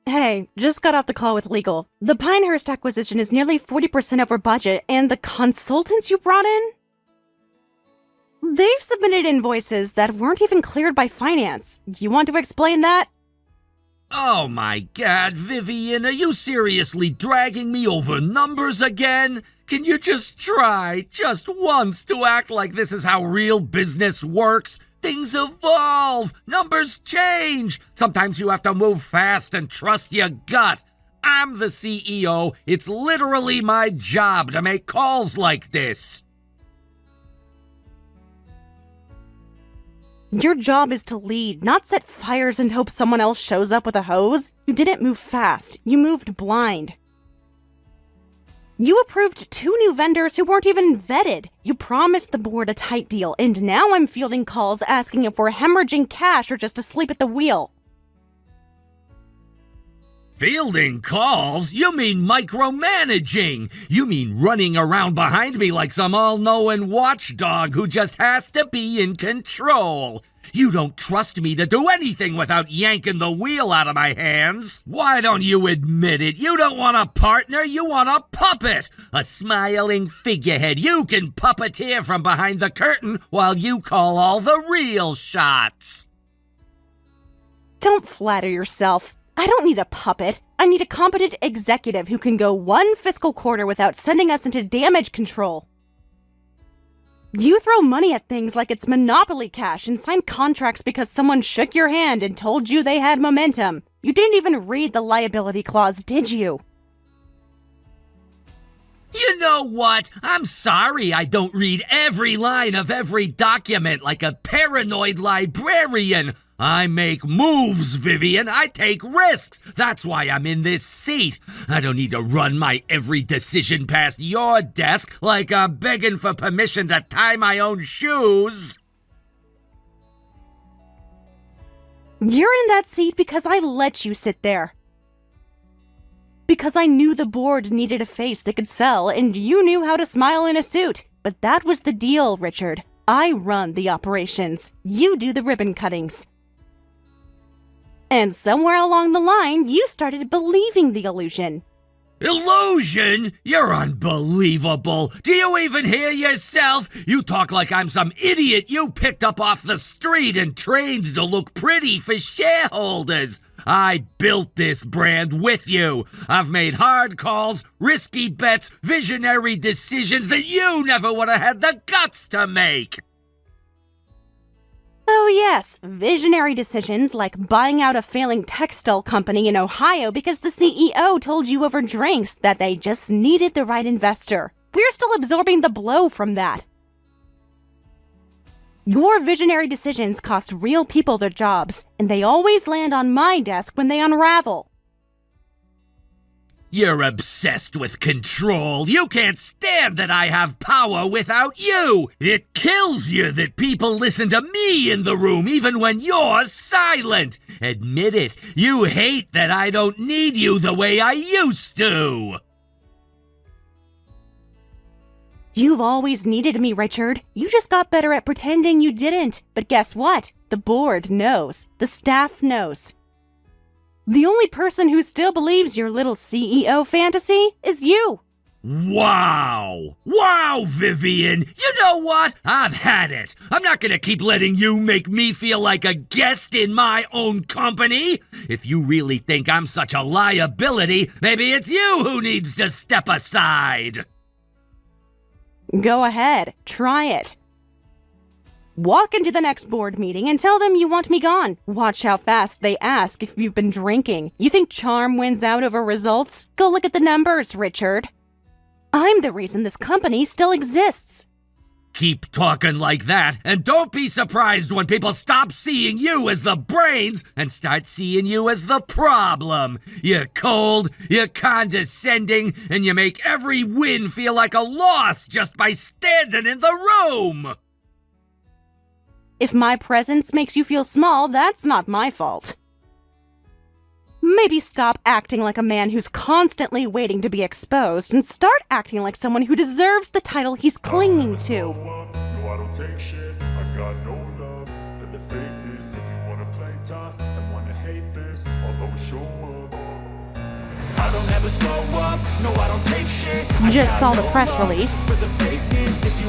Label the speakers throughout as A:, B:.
A: Hey, just got off the call with legal. The Pinehurst acquisition is nearly 40% over budget, and the consultants you brought in? They've submitted invoices that weren't even cleared by finance. You want to explain that?
B: Oh my god, Vivian, are you seriously dragging me over numbers again? Can you just try, just once, to act like this is how real business works? Things evolve, numbers change. Sometimes you have to move fast and trust your gut. I'm the CEO. It's literally my job to make calls like this.
A: Your job is to lead, not set fires and hope someone else shows up with a hose. You didn't move fast. You moved blind. You approved 2 new vendors who weren't even vetted. You promised the board a tight deal, and now I'm fielding calls asking if we're hemorrhaging cash or just asleep at the wheel.
B: Fielding calls? You mean micromanaging? You mean running around behind me like some all-knowing watchdog who just has to be in control? You don't trust me to do anything without yanking the wheel out of my hands. Why don't you admit it? You don't want a partner, you want a puppet. A smiling figurehead you can puppeteer from behind the curtain while you call all the real shots.
A: Don't flatter yourself. I don't need a puppet. I need a competent executive who can go 1 fiscal quarter without sending us into damage control. You throw money at things like it's monopoly cash and sign contracts because someone shook your hand and told you they had momentum. You didn't even read the liability clause, did you?
B: You know what? I'm sorry I don't read every line of every document like a paranoid librarian. I make moves, Vivian. I take risks. That's why I'm in this seat. I don't need to run my every decision past your desk like I'm begging for permission to tie my own shoes.
A: You're in that seat because I let you sit there. Because I knew the board needed a face that could sell, and you knew how to smile in a suit. But that was the deal, Richard. I run the operations. You do the ribbon cuttings. And somewhere along the line, you started believing the illusion.
B: Illusion? You're unbelievable. Do you even hear yourself? You talk like I'm some idiot you picked up off the street and trained to look pretty for shareholders. I built this brand with you. I've made hard calls, risky bets, visionary decisions that you never would have had the guts to make.
A: Oh yes, visionary decisions like buying out a failing textile company in Ohio because the CEO told you over drinks that they just needed the right investor. We're still absorbing the blow from that. Your visionary decisions cost real people their jobs, and they always land on my desk when they unravel.
B: You're obsessed with control. You can't stand that I have power without you. It kills you that people listen to me in the room even when you're silent. Admit it. You hate that I don't need you the way I used to.
A: You've always needed me, Richard. You just got better at pretending you didn't. But guess what? The board knows. The staff knows. The only person who still believes your little CEO fantasy is you.
B: Wow! Wow, Vivian! You know what? I've had it. I'm not gonna keep letting you make me feel like a guest in my own company. If you really think I'm such a liability, maybe it's you who needs to step aside.
A: Go ahead. Try it. Walk into the next board meeting and tell them you want me gone. Watch how fast they ask if you've been drinking. You think charm wins out over results? Go look at the numbers, Richard. I'm the reason this company still exists.
B: Keep talking like that, and don't be surprised when people stop seeing you as the brains and start seeing you as the problem. You're cold, you're condescending, and you make every win feel like a loss just by standing in the room.
A: If my presence makes you feel small, that's not my fault. Maybe stop acting like a man who's constantly waiting to be exposed and start acting like someone who deserves the title he's clinging to.
C: No, I don't take shit. I got no love for the fakeness. If you wanna play tough and wanna hate this, I'll always show up.
A: You just saw the press release.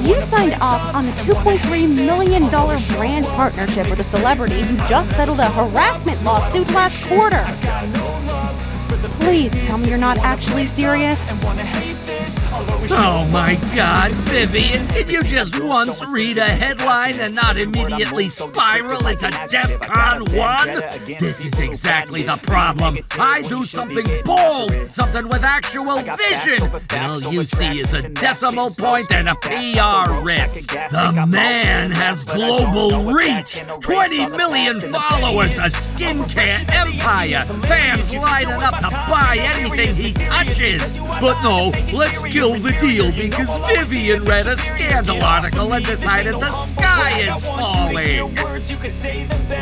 A: You signed off on the $2.3 million brand partnership with a celebrity who just settled a harassment lawsuit last quarter. Please tell me you're not actually serious.
B: Oh my God, Vivian, can you just once read a headline and not immediately spiral into DEFCON 1? This is exactly the problem. I do something bold, something with actual vision, and all you see is a decimal point and a PR risk. The man has global reach, 20 million followers, a skincare empire, fans lining up to buy anything he touches. But no, let's kill the deal because Vivian read a scandal article and decided the sky is falling.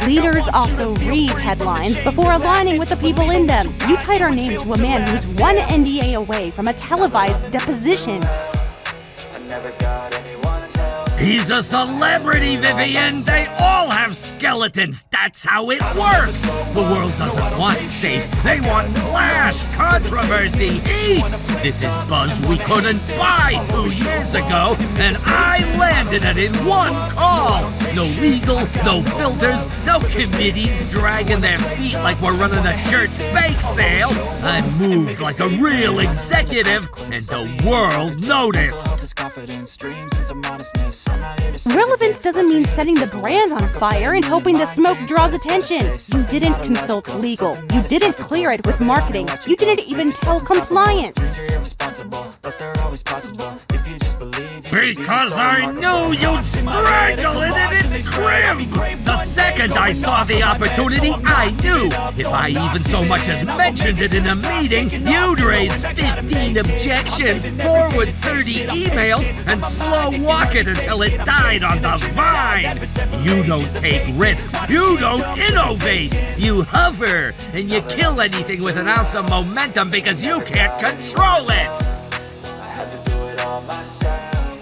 A: Leaders also read headlines before aligning with the people in them. You tied our name to a man who's one NDA away from a televised deposition.
B: He's a celebrity, Vivian. They all have skeletons. That's how it works. The world doesn't want safe. They want flash, controversy, heat. This is buzz we couldn't buy 2 years ago, and I landed it in one call. No legal, no filters, no committees dragging their feet like we're running a church bake sale. I moved like a real executive, and the world noticed.
A: Relevance doesn't mean setting the brand on fire and hoping the smoke draws attention. You didn't consult legal. You didn't clear it with marketing. You didn't even tell compliance.
B: Because I knew you'd strangle it in its crib! The second I saw the opportunity, I knew if I even so much as mentioned it in a meeting, you'd raise 15 objections, forward 30 emails, and slow walk it until it died on the vine. You don't take risks. You don't innovate. You hover, and you kill anything with an ounce of momentum because you can't control it.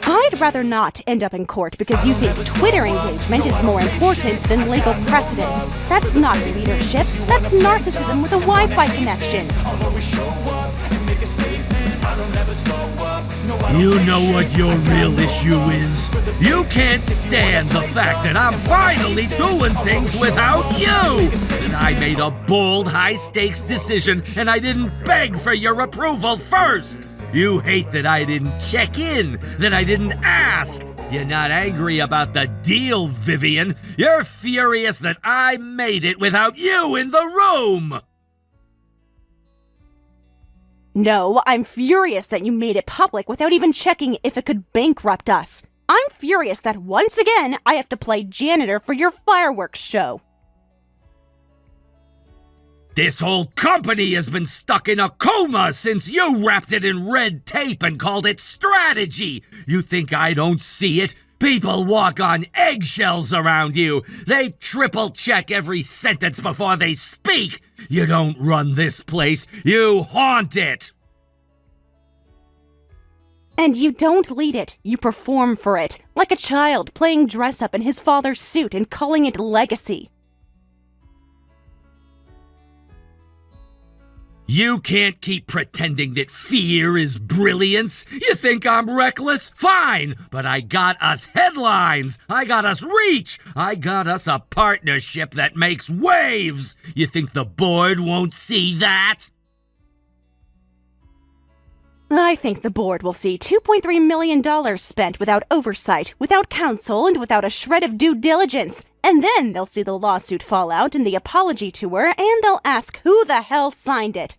A: I'd rather not end up in court because you think Twitter engagement is more important than legal precedent. That's not leadership. That's narcissism with a Wi-Fi connection.
B: You know what your real issue is? You can't stand the fact that I'm finally doing things without you! That I made a bold, high-stakes decision and I didn't beg for your approval first! You hate that I didn't check in, that I didn't ask! You're not angry about the deal, Vivian. You're furious that I made it without you in the room!
A: No, I'm furious that you made it public without even checking if it could bankrupt us. I'm furious that once again I have to play janitor for your fireworks show.
B: This whole company has been stuck in a coma since you wrapped it in red tape and called it strategy. You think I don't see it? People walk on eggshells around you. They triple check every sentence before they speak. You don't run this place. You haunt it.
A: And you don't lead it. You perform for it. Like a child playing dress up in his father's suit and calling it legacy.
B: You can't keep pretending that fear is brilliance. You think I'm reckless? Fine, but I got us headlines. I got us reach. I got us a partnership that makes waves. You think the board won't see that?
A: I think the board will see $2.3 million spent without oversight, without counsel, and without a shred of due diligence. And then they'll see the lawsuit fallout and the apology tour, and they'll ask who the hell signed it.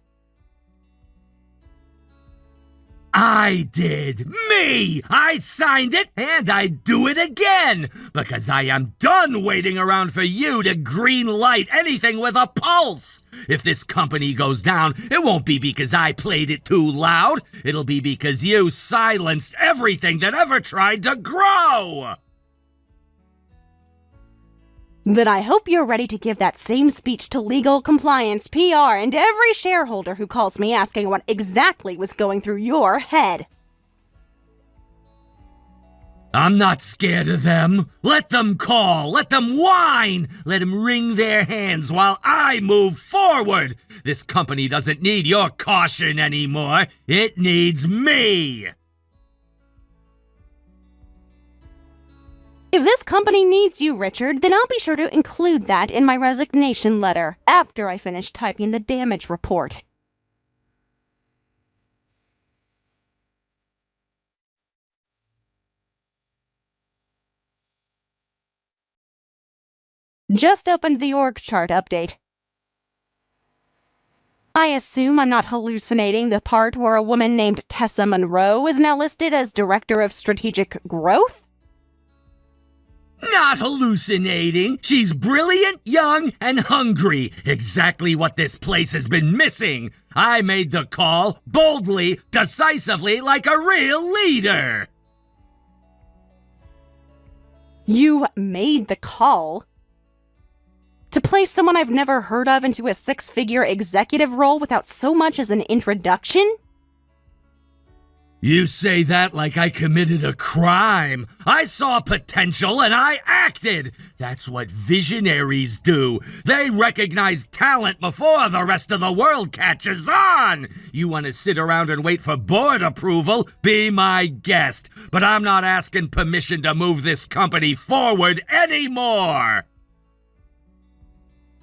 B: I did. Me! I signed it, and I'd do it again, because I am done waiting around for you to green light anything with a pulse. If this company goes down, it won't be because I played it too loud. It'll be because you silenced everything that ever tried to grow.
A: Then I hope you're ready to give that same speech to legal, compliance, PR, and every shareholder who calls me asking what exactly was going through your head.
B: I'm not scared of them. Let them call. Let them whine. Let them wring their hands while I move forward. This company doesn't need your caution anymore. It needs me!
A: If this company needs you, Richard, then I'll be sure to include that in my resignation letter after I finish typing the damage report. Just opened the org chart update. I assume I'm not hallucinating the part where a woman named Tessa Monroe is now listed as Director of Strategic Growth?
B: Not hallucinating. She's brilliant, young, and hungry. Exactly what this place has been missing. I made the call boldly, decisively, like a real leader.
A: You made the call? To place someone I've never heard of into a six-figure executive role without so much as an introduction?
B: You say that like I committed a crime. I saw potential and I acted. That's what visionaries do. They recognize talent before the rest of the world catches on. You want to sit around and wait for board approval? Be my guest. But I'm not asking permission to move this company forward anymore.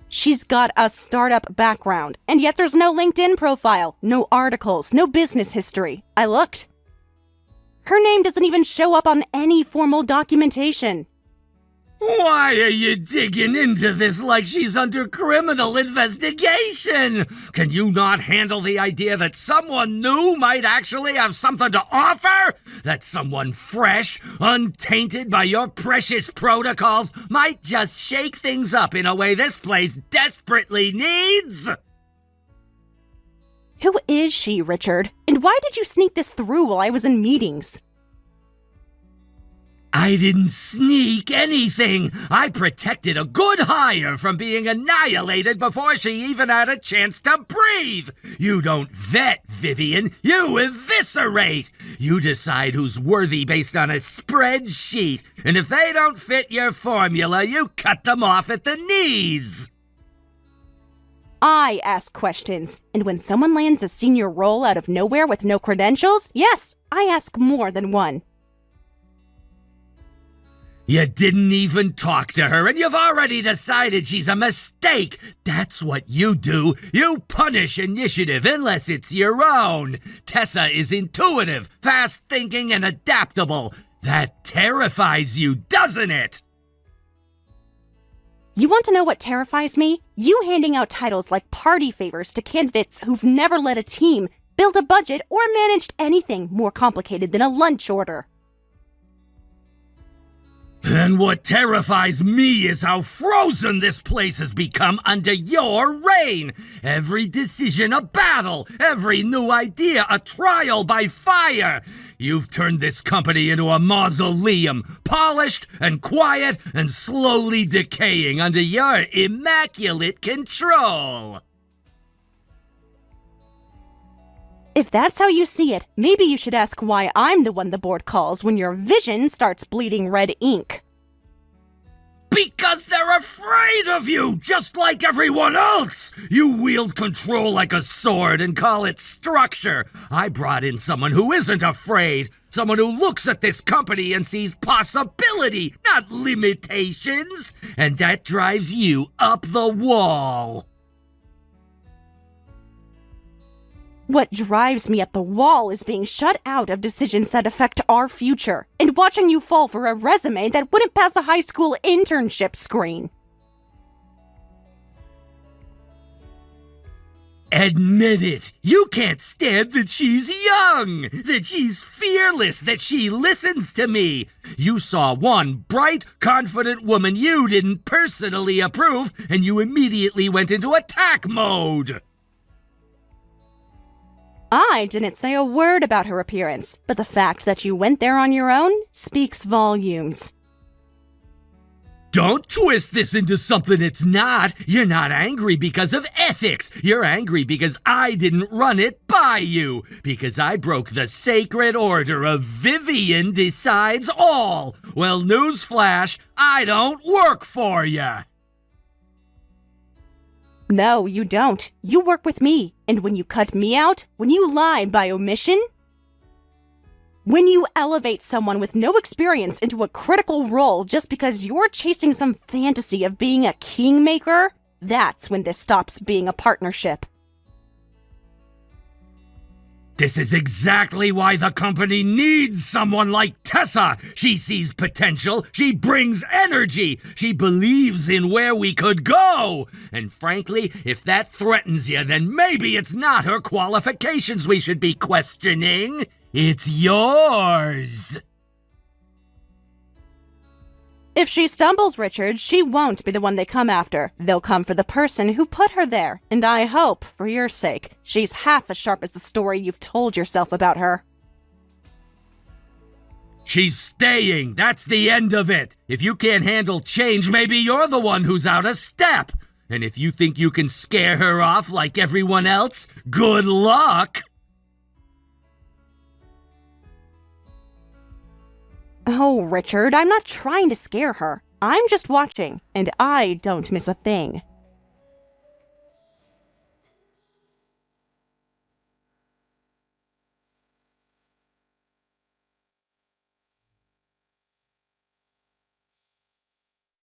A: She's got a startup background, and yet there's no LinkedIn profile, no articles, no business history. I looked. Her name doesn't even show up on any formal documentation.
B: Why are you digging into this like she's under criminal investigation? Can you not handle the idea that someone new might actually have something to offer? That someone fresh, untainted by your precious protocols, might just shake things up in a way this place desperately needs?
A: Who is she, Richard? And why did you sneak this through while I was in meetings?
B: I didn't sneak anything. I protected a good hire from being annihilated before she even had a chance to breathe. You don't vet, Vivian. You eviscerate. You decide who's worthy based on a spreadsheet. And if they don't fit your formula, you cut them off at the knees.
A: I ask questions, and when someone lands a senior role out of nowhere with no credentials, yes, I ask more than one.
B: You didn't even talk to her, and you've already decided she's a mistake. That's what you do. You punish initiative unless it's your own. Tessa is intuitive, fast-thinking, and adaptable. That terrifies you, doesn't it?
A: You want to know what terrifies me? You handing out titles like party favors to candidates who've never led a team, built a budget, or managed anything more complicated than a lunch order.
B: And what terrifies me is how frozen this place has become under your reign. Every decision a battle, every new idea a trial by fire. You've turned this company into a mausoleum, polished and quiet and slowly decaying under your immaculate control.
A: If that's how you see it, maybe you should ask why I'm the one the board calls when your vision starts bleeding red ink.
B: Because they're afraid of you, just like everyone else! You wield control like a sword and call it structure. I brought in someone who isn't afraid. Someone who looks at this company and sees possibility, not limitations. And that drives you up the wall.
A: What drives me up the wall is being shut out of decisions that affect our future, and watching you fall for a resume that wouldn't pass a high school internship screen.
B: Admit it. You can't stand that she's young, that she's fearless, that she listens to me. You saw one bright, confident woman you didn't personally approve, and you immediately went into attack mode.
A: I didn't say a word about her appearance, but the fact that you went there on your own speaks volumes.
B: Don't twist this into something it's not. You're not angry because of ethics. You're angry because I didn't run it by you. Because I broke the sacred order of Vivian decides all. Well, newsflash, I don't work for ya.
A: No, you don't. You work with me, and when you cut me out, when you lie by omission, when you elevate someone with no experience into a critical role just because you're chasing some fantasy of being a kingmaker, that's when this stops being a partnership.
B: This is exactly why the company needs someone like Tessa. She sees potential, she brings energy, she believes in where we could go. And frankly, if that threatens you, then maybe it's not her qualifications we should be questioning. It's yours.
A: If she stumbles, Richard, she won't be the one they come after. They'll come for the person who put her there, and I hope, for your sake, she's half as sharp as the story you've told yourself about her.
B: She's staying. That's the end of it. If you can't handle change, maybe you're the one who's out of step. And if you think you can scare her off like everyone else, good luck.
A: Oh, Richard, I'm not trying to scare her. I'm just watching, and I don't miss a thing.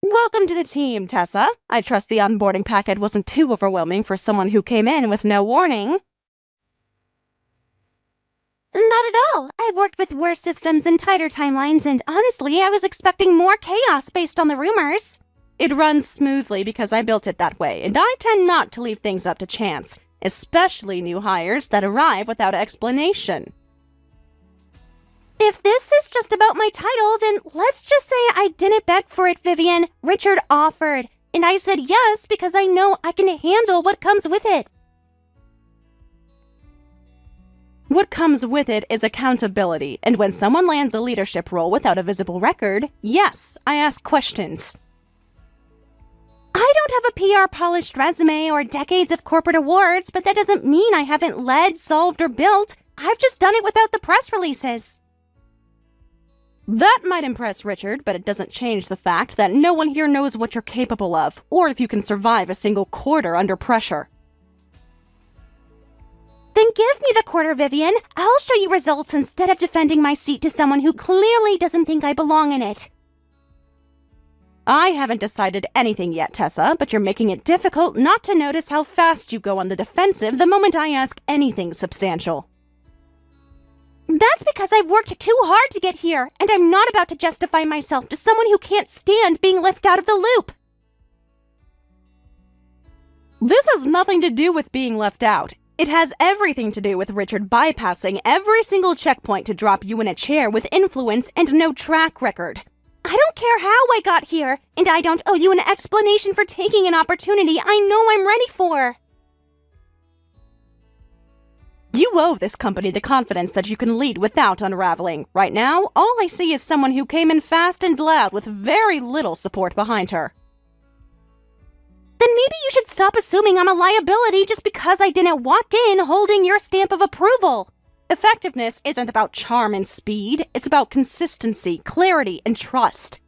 A: Welcome to the team, Tessa. I trust the onboarding packet wasn't too overwhelming for someone who came in with no warning. Not at all. I've worked with worse systems and tighter timelines, and honestly, I was expecting more chaos based on the rumors. It runs smoothly because I built it that way, and I tend not to leave things up to chance, especially new hires that arrive without explanation. If this is just about my title, then let's just say I didn't beg for it, Vivian. Richard offered, and I said yes because I know I can handle what comes with it. What comes with it is accountability, and when someone lands a leadership role without a visible record, yes, I ask questions. I don't have a PR-polished resume or decades of corporate awards, but that doesn't mean I haven't led, solved, or built. I've just done it without the press releases. That might impress Richard, but it doesn't change the fact that no one here knows what you're capable of, or if you can survive a single quarter under pressure. Then give me the quarter, Vivian. I'll show you results instead of defending my seat to someone who clearly doesn't think I belong in it. I haven't decided anything yet, Tessa, but you're making it difficult not to notice how fast you go on the defensive the moment I ask anything substantial. That's because I've worked too hard to get here, and I'm not about to justify myself to someone who can't stand being left out of the loop. This has nothing to do with being left out. It has everything to do with Richard bypassing every single checkpoint to drop you in a chair with influence and no track record. I don't care how I got here, and I don't owe you an explanation for taking an opportunity I know I'm ready for. You owe this company the confidence that you can lead without unraveling. Right now, all I see is someone who came in fast and loud with very little support behind her. Then maybe you should stop assuming I'm a liability just because I didn't walk in holding your stamp of approval. Effectiveness isn't about charm and speed. It's about consistency, clarity, and trust.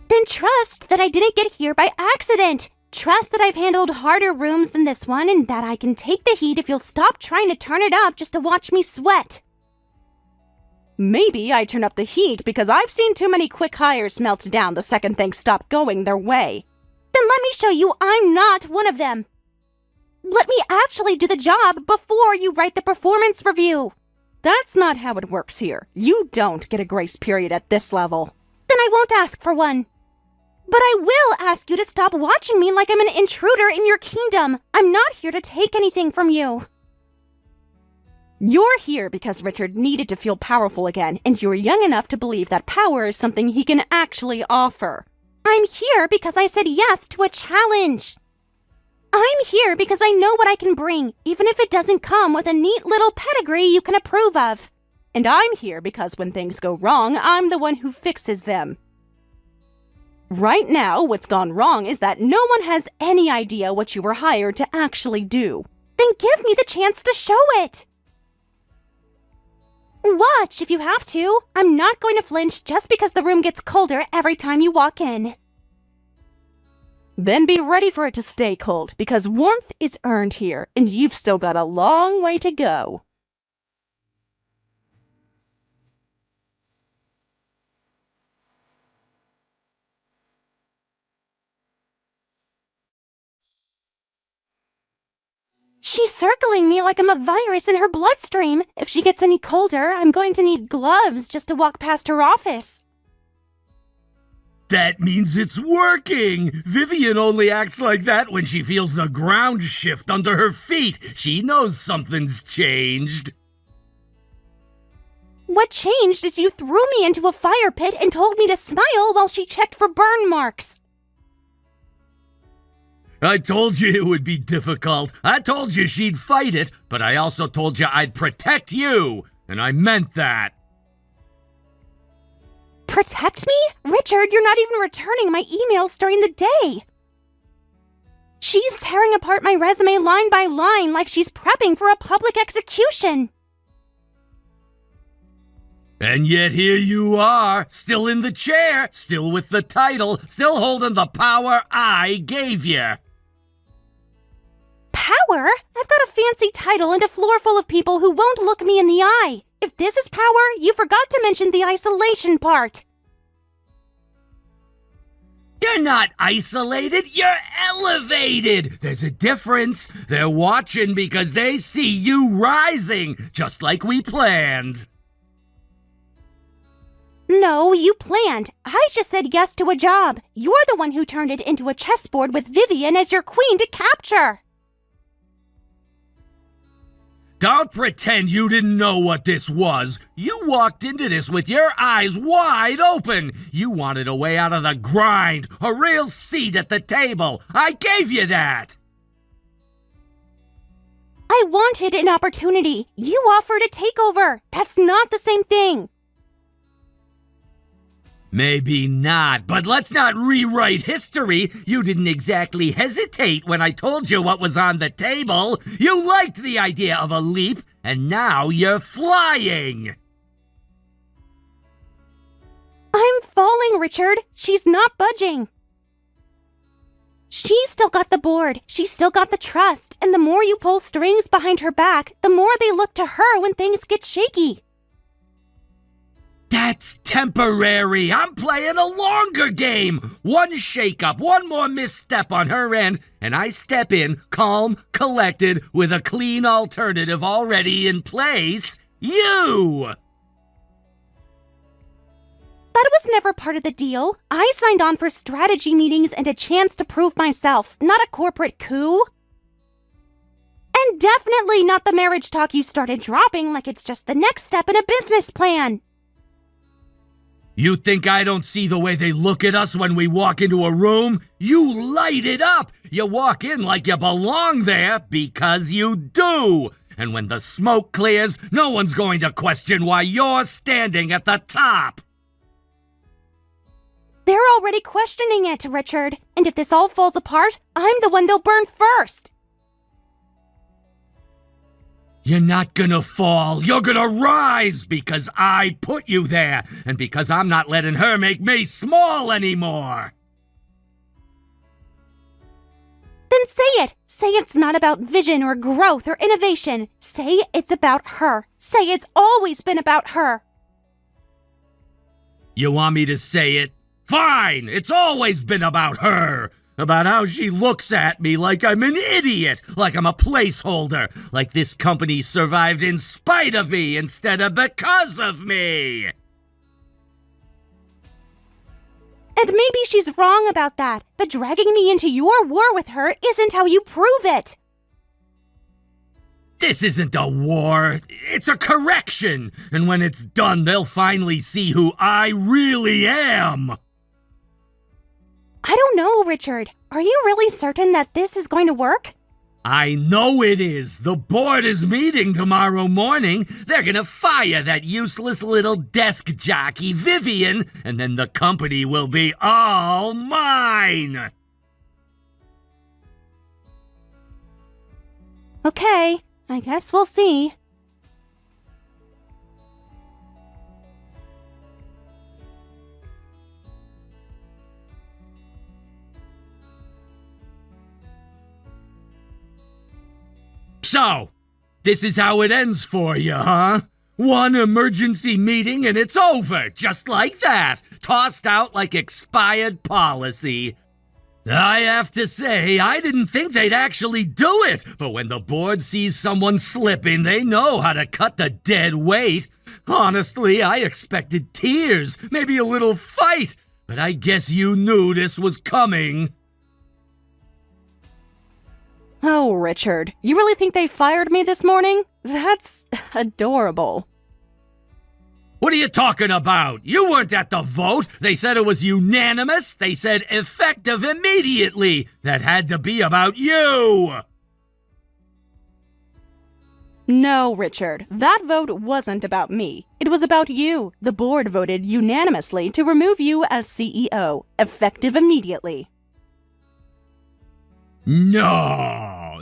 A: Then trust that I didn't get here by accident. Trust that I've handled harder rooms than this one and that I can take the heat if you'll stop trying to turn it up just to watch me sweat. Maybe I turn up the heat because I've seen too many quick hires melt down the second things stop going their way. Then let me show you I'm not one of them. Let me actually do the job before you write the performance review. That's not how it works here. You don't get a grace period at this level. Then I won't ask for one. But I will ask you to stop watching me like I'm an intruder in your kingdom. I'm not here to take anything from you. You're here because Richard needed to feel powerful again, and you're young enough to believe that power is something he can actually offer. I'm here because I said yes to a challenge. I'm here because I know what I can bring, even if it doesn't come with a neat little pedigree you can approve of. And I'm here because when things go wrong, I'm the one who fixes them. Right now, what's gone wrong is that no one has any idea what you were hired to actually do. Then give me the chance to show it. Watch if you have to. I'm not going to flinch just because the room gets colder every time you walk in. Then be ready for it to stay cold, because warmth is earned here, and you've still got a long way to go. She's circling me like I'm a virus in her bloodstream. If she gets any colder, I'm going to need gloves just to walk past her office.
B: That means it's working! Vivian only acts like that when she feels the ground shift under her feet. She knows something's changed.
A: What changed is you threw me into a fire pit and told me to smile while she checked for burn marks.
B: I told you it would be difficult. I told you she'd fight it, but I also told you I'd protect you, and I meant that.
A: Protect me? Richard, you're not even returning my emails during the day. She's tearing apart my resume line by line like she's prepping for a public execution.
B: And yet here you are, still in the chair, still with the title, still holding the power I gave you.
A: Power? I've got a fancy title and a floor full of people who won't look me in the eye. If this is power, you forgot to mention the isolation part.
B: You're not isolated, you're elevated. There's a difference. They're watching because they see you rising, just like we planned.
A: No, you planned. I just said yes to a job. You're the one who turned it into a chessboard with Vivian as your queen to capture.
B: Don't pretend you didn't know what this was. You walked into this with your eyes wide open. You wanted a way out of the grind, a real seat at the table. I gave you that.
A: I wanted an opportunity. You offered a takeover. That's not the same thing.
B: Maybe not, but let's not rewrite history. You didn't exactly hesitate when I told you what was on the table. You liked the idea of a leap, and now you're flying.
A: I'm falling, Richard. She's not budging. She's still got the board. She's still got the trust. And the more you pull strings behind her back, the more they look to her when things get shaky.
B: That's temporary. I'm playing a longer game. One shakeup, one more misstep on her end, and I step in, calm, collected, with a clean alternative already in place. You!
A: That was never part of the deal. I signed on for strategy meetings and a chance to prove myself, not a corporate coup. And definitely not the marriage talk you started dropping like it's just the next step in a business plan.
B: You think I don't see the way they look at us when we walk into a room? You light it up! You walk in like you belong there because you do! And when the smoke clears, no one's going to question why you're standing at the top!
A: They're already questioning it, Richard. And if this all falls apart, I'm the one they'll burn first.
B: You're not gonna fall. You're gonna rise because I put you there and because I'm not letting her make me small anymore.
A: Then say it. Say it's not about vision or growth or innovation. Say it's about her. Say it's always been about her.
B: You want me to say it? Fine! It's always been about her! About how she looks at me like I'm an idiot, like I'm a placeholder, like this company survived in spite of me instead of because of me!
A: And maybe she's wrong about that, but dragging me into your war with her isn't how you prove it.
B: This isn't a war, it's a correction, and when it's done, they'll finally see who I really am!
A: I don't know, Richard. Are you really certain that this is going to work?
B: I know it is. The board is meeting tomorrow morning. They're gonna fire that useless little desk jockey, Vivian, and then the company will be all mine.
A: Okay, I guess we'll see.
B: So, this is how it ends for you, huh? One emergency meeting and it's over, just like that. Tossed out like expired policy. I have to say, I didn't think they'd actually do it, but when the board sees someone slipping, they know how to cut the dead weight. Honestly, I expected tears, maybe a little fight, but I guess you knew this was coming.
A: Oh, Richard, you really think they fired me this morning? That's adorable.
B: What are you talking about? You weren't at the vote. They said it was unanimous. They said effective immediately. That had to be about you.
A: No, Richard, that vote wasn't about me. It was about you. The board voted unanimously to remove you as CEO, effective immediately.
B: No,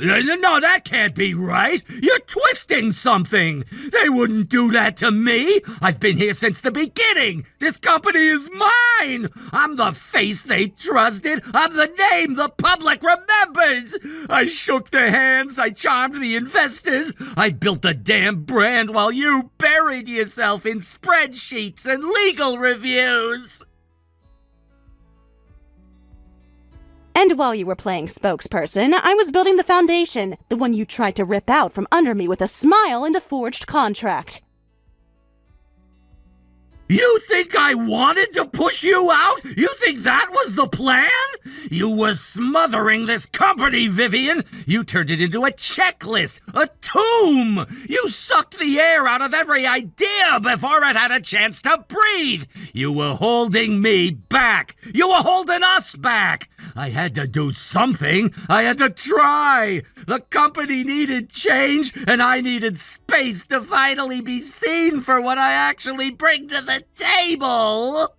B: that can't be right. You're twisting something. They wouldn't do that to me. I've been here since the beginning. This company is mine. I'm the face they trusted. I'm the name the public remembers. I shook their hands. I charmed the investors. I built the damn brand while you buried yourself in spreadsheets and legal reviews.
A: And while you were playing spokesperson, I was building the foundation, the one you tried to rip out from under me with a smile and a forged contract.
B: You think I wanted to push you out? You think that was the plan? You were smothering this company, Vivian. You turned it into a checklist, a tomb. You sucked the air out of every idea before it had a chance to breathe. You were holding me back. You were holding us back. I had to do something. I had to try. The company needed change, and I needed space to finally be seen for what I actually bring to the table.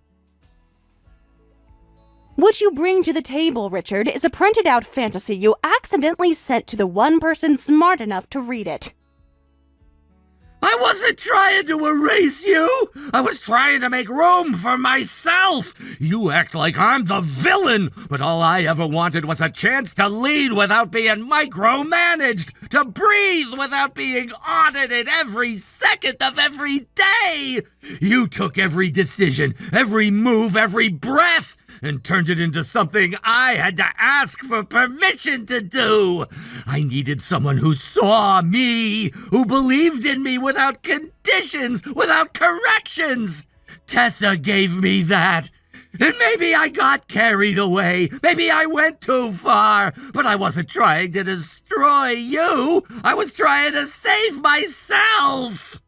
A: What you bring to the table, Richard, is a printed-out fantasy you accidentally sent to the one person smart enough to read it.
B: I wasn't trying to erase you. I was trying to make room for myself. You act like I'm the villain, but all I ever wanted was a chance to lead without being micromanaged, to breathe without being audited every second of every day. You took every decision, every move, every breath, and turned it into something I had to ask for permission to do. I needed someone who saw me, who believed in me without conditions, without corrections. Tessa gave me that. And maybe I got carried away. Maybe I went too far. But I wasn't trying to destroy you. I was trying to save myself.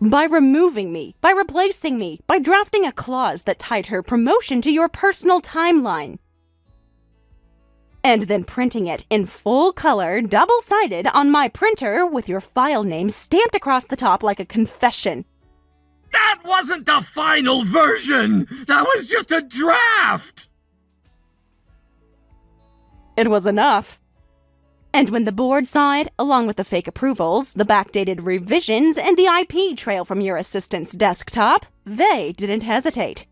A: By removing me, by replacing me, by drafting a clause that tied her promotion to your personal timeline. And then printing it in full color, double-sided, on my printer with your file name stamped across the top like a confession.
B: That wasn't the final version! That was just a draft!
A: It was enough. And when the board saw it, along with the fake approvals, the backdated revisions, and the IP trail from your assistant's desktop, they didn't hesitate.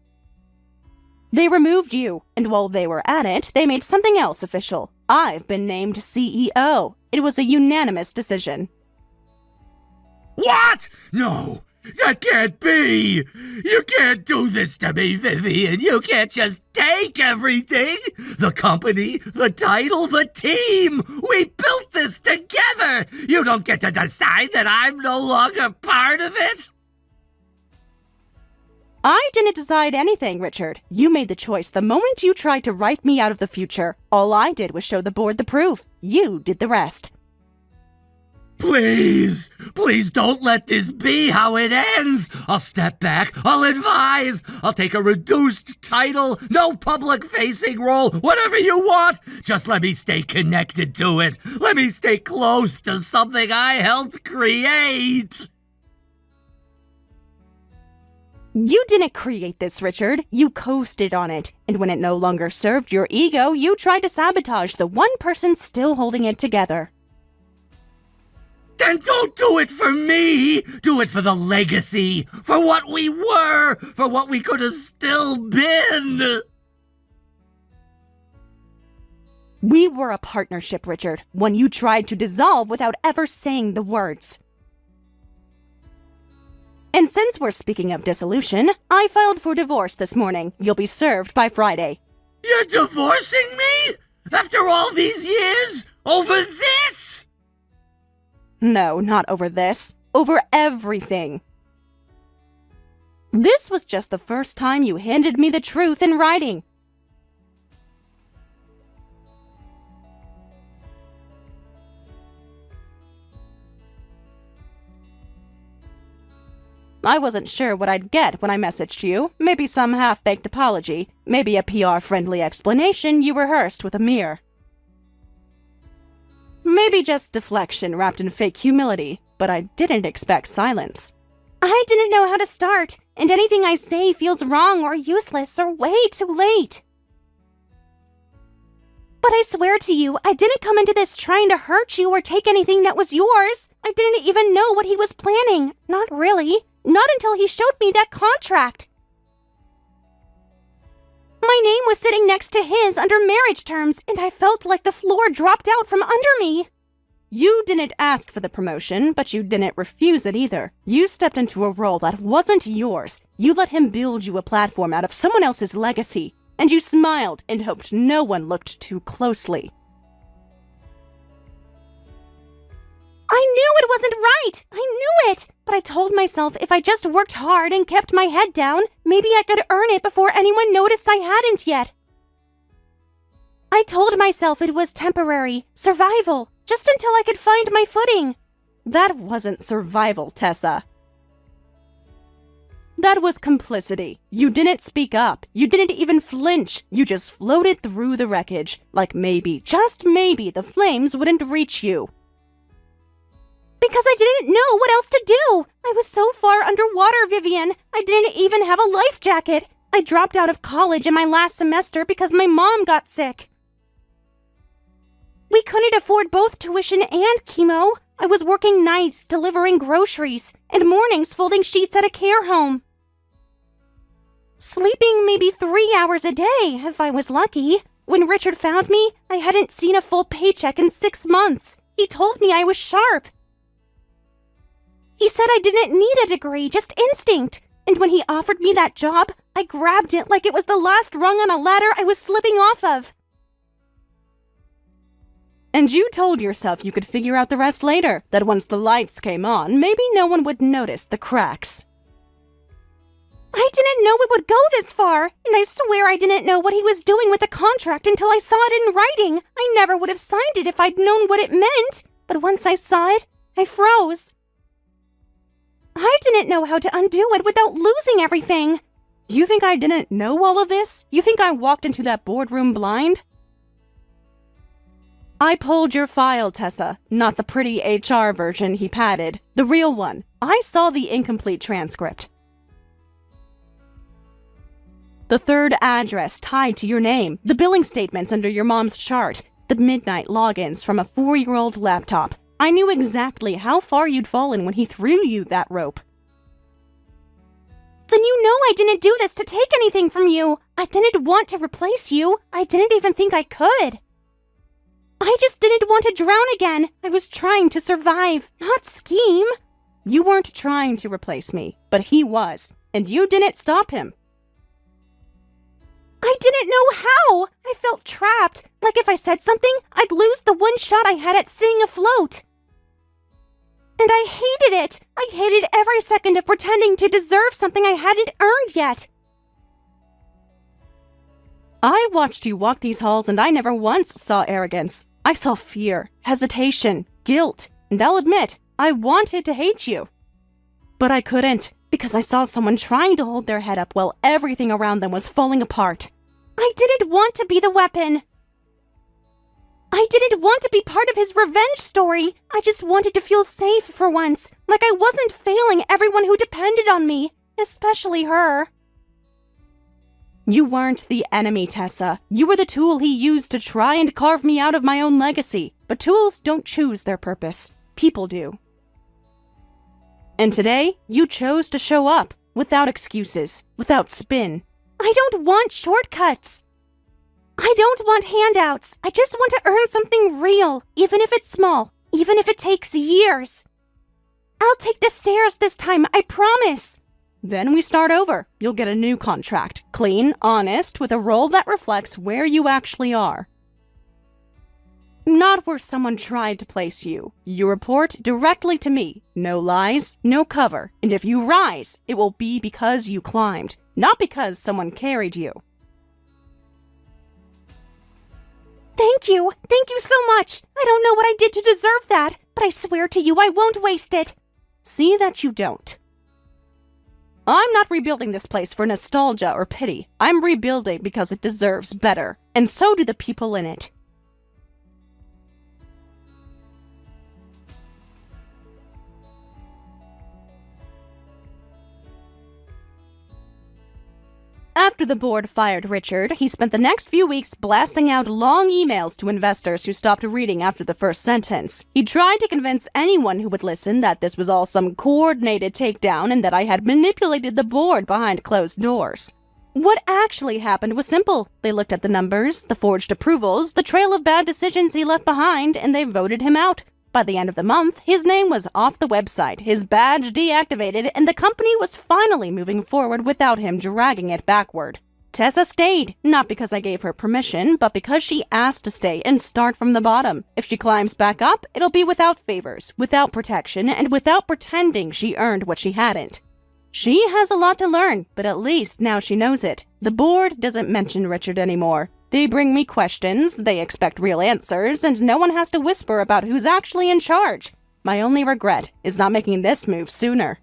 A: They removed you, and while they were at it, they made something else official. I've been named CEO. It was a unanimous decision.
B: What? No! That can't be! You can't do this to me, Vivian! You can't just take everything! The company, the title, the team! We built this together! You don't get to decide that I'm no longer part of it!
A: I didn't decide anything, Richard. You made the choice the moment you tried to write me out of the future. All I did was show the board the proof. You did the rest.
B: Please, please don't let this be how it ends. I'll step back, I'll advise, I'll take a reduced title, no public-facing role, whatever you want. Just let me stay connected to it. Let me stay close to something I helped create.
A: You didn't create this, Richard. You coasted on it. And when it no longer served your ego, you tried to sabotage the one person still holding it together.
B: Then don't do it for me! Do it for the legacy! For what we were! For what we could have still been!
A: We were a partnership, Richard, one you tried to dissolve without ever saying the words. And since we're speaking of dissolution, I filed for divorce this morning. You'll be served by Friday.
B: You're divorcing me? After all these years? Over this?
A: No, not over this. Over everything. This was just the first time you handed me the truth in writing. I wasn't sure what I'd get when I messaged you. Maybe some half-baked apology. Maybe a PR-friendly explanation you rehearsed with a mirror. Maybe just deflection wrapped in fake humility, but I didn't expect silence. I didn't know how to start, and anything I say feels wrong or useless or way too late. But I swear to you, I didn't come into this trying to hurt you or take anything that was yours. I didn't even know what he was planning. Not really. Not until he showed me that contract. My name was sitting next to his under marriage terms, and I felt like the floor dropped out from under me. You didn't ask for the promotion, but you didn't refuse it either. You stepped into a role that wasn't yours. You let him build you a platform out of someone else's legacy, and you smiled and hoped no one looked too closely. I knew it wasn't right! I knew it! But I told myself if I just worked hard and kept my head down, maybe I could earn it before anyone noticed I hadn't yet. I told myself it was temporary, survival, just until I could find my footing. That wasn't survival, Tessa. That was complicity. You didn't speak up. You didn't even flinch. You just floated through the wreckage, like maybe, just maybe, the flames wouldn't reach you. Because I didn't know what else to do. I was so far underwater, Vivian. I didn't even have a life jacket. I dropped out of college in my last semester because my mom got sick. We couldn't afford both tuition and chemo. I was working nights delivering groceries and mornings folding sheets at a care home. Sleeping maybe 3 hours a day if I was lucky. When Richard found me, I hadn't seen a full paycheck in 6 months. He told me I was sharp. He said I didn't need a degree, just instinct. And when he offered me that job, I grabbed it like it was the last rung on a ladder I was slipping off of. And you told yourself you could figure out the rest later, that once the lights came on, maybe no one would notice the cracks.
D: I didn't know it would go this far, and I swear I didn't know what he was doing with the contract until I saw it in writing. I never would have signed it if I'd known what it meant, but once I saw it, I froze. I didn't know how to undo it without losing everything.
A: You think I didn't know all of this? You think I walked into that boardroom blind? I pulled your file, Tessa, not the pretty HR version he padded, the real one. I saw the incomplete transcript. The third address tied to your name, the billing statements under your mom's chart, the midnight logins from a 4-year-old laptop. I knew exactly how far you'd fallen when he threw you that rope.
D: Then you know I didn't do this to take anything from you. I didn't want to replace you. I didn't even think I could. I just didn't want to drown again. I was trying to survive, not scheme.
A: You weren't trying to replace me, but he was, and you didn't stop him.
D: I didn't know how. I felt trapped, like if I said something, I'd lose the one shot I had at staying afloat. And I hated it. I hated every second of pretending to deserve something I hadn't earned yet.
A: I watched you walk these halls and I never once saw arrogance. I saw fear, hesitation, guilt, and I'll admit, I wanted to hate you. But I couldn't, because I saw someone trying to hold their head up while everything around them was falling apart.
D: I didn't want to be the weapon. I didn't want to be part of his revenge story. I just wanted to feel safe for once, like I wasn't failing everyone who depended on me, especially her.
A: You weren't the enemy, Tessa. You were the tool he used to try and carve me out of my own legacy. But tools don't choose their purpose. People do. And today, you chose to show up, without excuses, without spin.
D: I don't want shortcuts. I don't want handouts. I just want to earn something real, even if it's small, even if it takes years. I'll take the stairs this time, I promise.
A: Then we start over. You'll get a new contract. Clean, honest, with a role that reflects where you actually are. Not where someone tried to place you. You report directly to me. No lies, no cover. And if you rise, it will be because you climbed, not because someone carried you.
D: Thank you. Thank you so much. I don't know what I did to deserve that, but I swear to you I won't waste it.
A: See that you don't. I'm not rebuilding this place for nostalgia or pity. I'm rebuilding because it deserves better, and so do the people in it. After the board fired Richard, he spent the next few weeks blasting out long emails to investors who stopped reading after the first sentence. He tried to convince anyone who would listen that this was all some coordinated takedown and that I had manipulated the board behind closed doors. What actually happened was simple. They looked at the numbers, the forged approvals, the trail of bad decisions he left behind, and they voted him out. By the end of the month, his name was off the website, his badge deactivated, and the company was finally moving forward without him dragging it backward. Tessa stayed, not because I gave her permission, but because she asked to stay and start from the bottom. If she climbs back up, it'll be without favors, without protection, and without pretending she earned what she hadn't. She has a lot to learn, but at least now she knows it. The board doesn't mention Richard anymore. They bring me questions, they expect real answers, and no one has to whisper about who's actually in charge. My only regret is not making this move sooner.